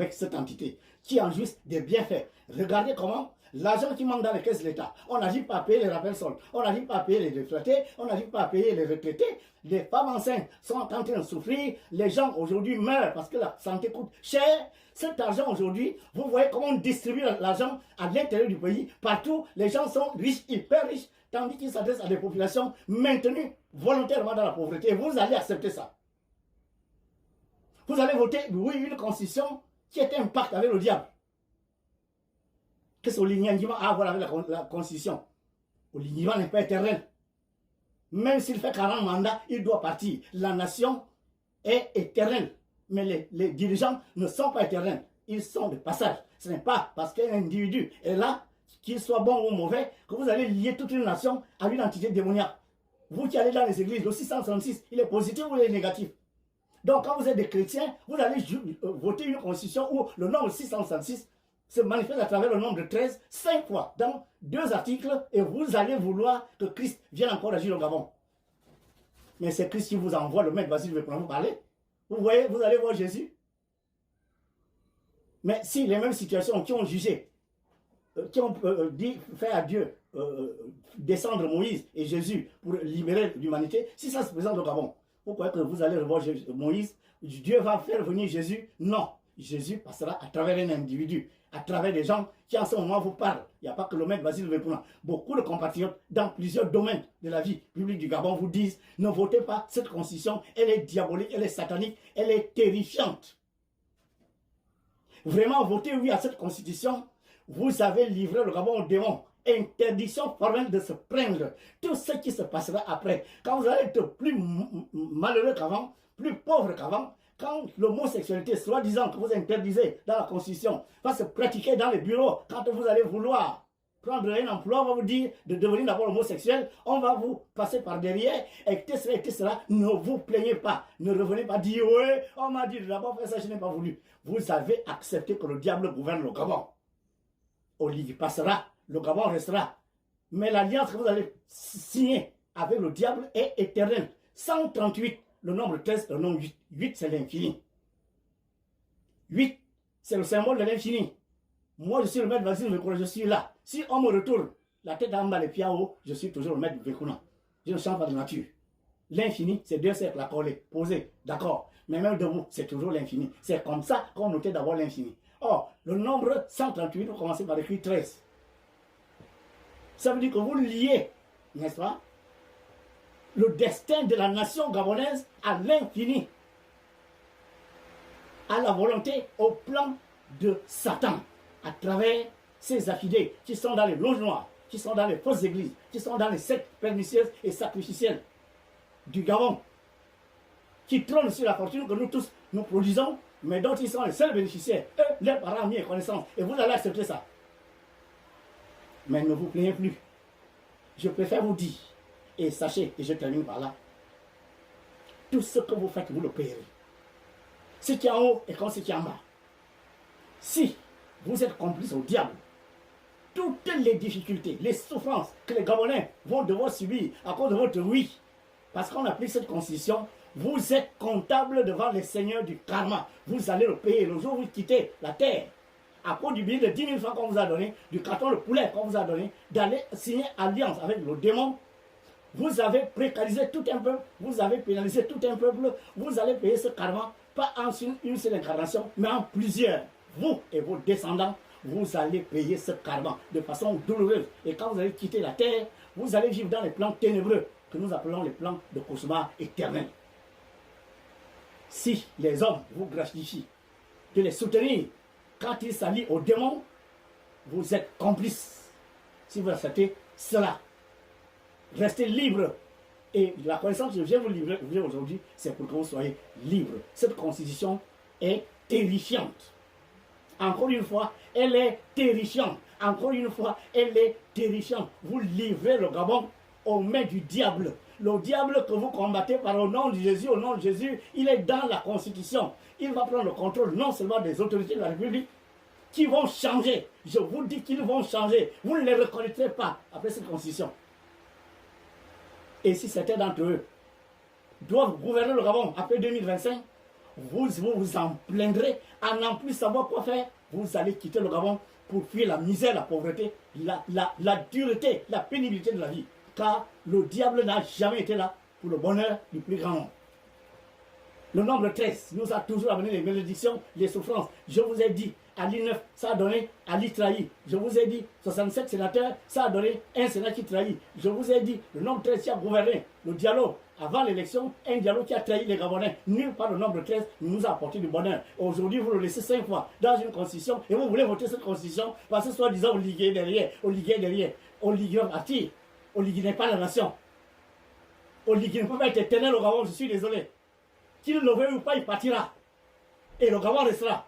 avec cette entité qui en jouissent des bienfaits. Regardez comment l'argent qui manque dans les caisses de l'État, on n'arrive pas à payer les rappels soldes, on n'arrive pas à payer les retraités, on n'arrive pas à payer les retraités, les femmes enceintes sont en train de souffrir, les gens aujourd'hui meurent parce que la santé coûte cher. Cet argent aujourd'hui, vous voyez comment on distribue l'argent à l'intérieur du pays, partout, les gens sont riches, hyper riches, tandis qu'ils s'adressent à des populations maintenues volontairement dans la pauvreté. Vous allez accepter ça. Vous allez voter, oui, une constitution qui est un pacte avec le diable. Qu'est-ce que l'Ignanima a à voir avec la constitution? L'Ignanima n'est pas éternel. Même s'il fait 40 mandats, il doit partir. La nation est éternelle. Mais les dirigeants ne sont pas éternels. Ils sont de passage. Ce n'est pas parce qu'un individu est là, qu'il soit bon ou mauvais, que vous allez lier toute une nation à une entité démoniaque. Vous qui allez dans les églises, le 666, il est positif ou il est négatif? Donc, quand vous êtes des chrétiens, vous allez voter une constitution où le nombre 666 se manifeste à travers le nombre de 13, 5 fois, dans 2 articles, et vous allez vouloir que Christ vienne encore agir au Gabon. Mais c'est Christ qui vous envoie, le maître Basile veut vous parler. Vous voyez, vous allez voir Jésus. Mais si les mêmes situations qui ont jugé, qui ont dit, fait à Dieu descendre Moïse et Jésus pour libérer l'humanité, si ça se présente au Gabon, vous croyez que vous allez revoir Moïse, Dieu va faire venir Jésus? Non. Jésus passera à travers un individu, à travers des gens qui en ce moment vous parlent. Il n'y a pas que le maître Basile Vepuna. Beaucoup de compatriotes dans plusieurs domaines de la vie publique du Gabon vous disent, ne votez pas cette constitution, elle est diabolique, elle est satanique, elle est terrifiante. Vraiment, votez oui à cette constitution, vous avez livré le Gabon au démon. Interdiction formelle de se prendre tout ce qui se passera après. Quand vous allez être plus malheureux qu'avant, plus pauvre qu'avant, quand l'homosexualité, soi-disant que vous interdisez dans la Constitution, va se pratiquer dans les bureaux, quand vous allez vouloir prendre un emploi, on va vous dire de devenir d'abord homosexuel, on va vous passer par derrière, et cela, ne vous plaignez pas, ne revenez pas dire, ouais, on m'a dit d'abord faire ça, je n'ai pas voulu. Vous avez accepté que le diable gouverne le Gabon. Olivier passera, le Gabon restera. Mais l'alliance que vous allez signer avec le diable est éternelle. 138, le nombre 13, le nombre 8. 8, c'est l'infini. 8, c'est le symbole de l'infini. Moi, je suis le maître Basile Vekuna, je suis là. Si on me retourne la tête en bas, les pieds en haut, je suis toujours le maître Vekuna. Je ne change pas de nature. L'infini, c'est 2 cercles à coller, posés, d'accord. Mais même debout, c'est toujours l'infini. C'est comme ça qu'on notait d'abord l'infini. Or, le nombre 138, vous commencez par écrire 13. Ça veut dire que vous liez, n'est-ce pas, le destin de la nation gabonaise à l'infini, à la volonté, au plan de Satan, à travers ces affidés qui sont dans les loges noires, qui sont dans les fausses églises, qui sont dans les sectes pernicieuses et sacrificielles du Gabon, qui trônent sur la fortune que nous tous nous produisons, mais dont ils sont les seuls bénéficiaires. Eux, leurs parents ont mis connaissance, et vous allez accepter ça. Mais ne vous plaignez plus. Je préfère vous dire, et sachez, et je termine par là, tout ce que vous faites, vous le payerez. Ce qui est en haut est comme ce qui est en bas. Si vous êtes complice au diable, toutes les difficultés, les souffrances que les Gabonais vont devoir subir à cause de votre oui, parce qu'on applique cette constitution, vous êtes comptable devant les seigneurs du karma. Vous allez le payer le jour où vous quittez la terre. À cause du billet de 10 000 francs qu'on vous a donné, du carton de poulet qu'on vous a donné, d'aller signer alliance avec le démon, vous avez précarisé tout un peuple, vous avez pénalisé tout un peuple, vous allez payer ce karma, pas en une seule incarnation, mais en plusieurs. Vous et vos descendants, vous allez payer ce karma de façon douloureuse. Et quand vous allez quitter la terre, vous allez vivre dans les plans ténébreux, que nous appelons les plans de cauchemar éternel. Si les hommes vous gratifient de les soutenir quand ils s'allient aux démons, vous êtes complices. Si vous acceptez cela, restez libre. Et la connaissance que je viens vous livrer aujourd'hui, c'est pour que vous soyez libre. Cette constitution est terrifiante. Encore une fois, elle est terrifiante. Encore une fois, elle est terrifiante. Vous livrez le Gabon aux mains du diable. Le diable que vous combattez par le nom de Jésus, au nom de Jésus, il est dans la Constitution. Il va prendre le contrôle non seulement des autorités de la République, qui vont changer. Je vous dis qu'ils vont changer. Vous ne les reconnaîtrez pas après cette Constitution. Et si certains d'entre eux doivent gouverner le Gabon après 2025, vous vous en plaindrez, à n'en plus savoir quoi faire, vous allez quitter le Gabon pour fuir la misère, la pauvreté, la dureté, la pénibilité de la vie. Car le diable n'a jamais été là pour le bonheur du plus grand nombre. Le nombre 13 nous a toujours amené les bénédictions, les souffrances. Je vous ai dit, Ali 9, ça a donné Ali trahi. Je vous ai dit, 67 sénateurs, ça a donné un Sénat qui trahit. Je vous ai dit, le nombre 13 qui a gouverné, le dialogue avant l'élection, un dialogue qui a trahi les Gabonais. Nul part le nombre 13 nous a apporté du bonheur. Aujourd'hui, vous le laissez 5 fois dans une constitution et vous voulez voter cette constitution parce que soi-disant, on liguait derrière, on liguait parti. On liguait pas la nation. On liguait ne peut pas être éternel au Gabon, je suis désolé. Qu'il le veuille ou pas, il partira. Et le Gabon restera.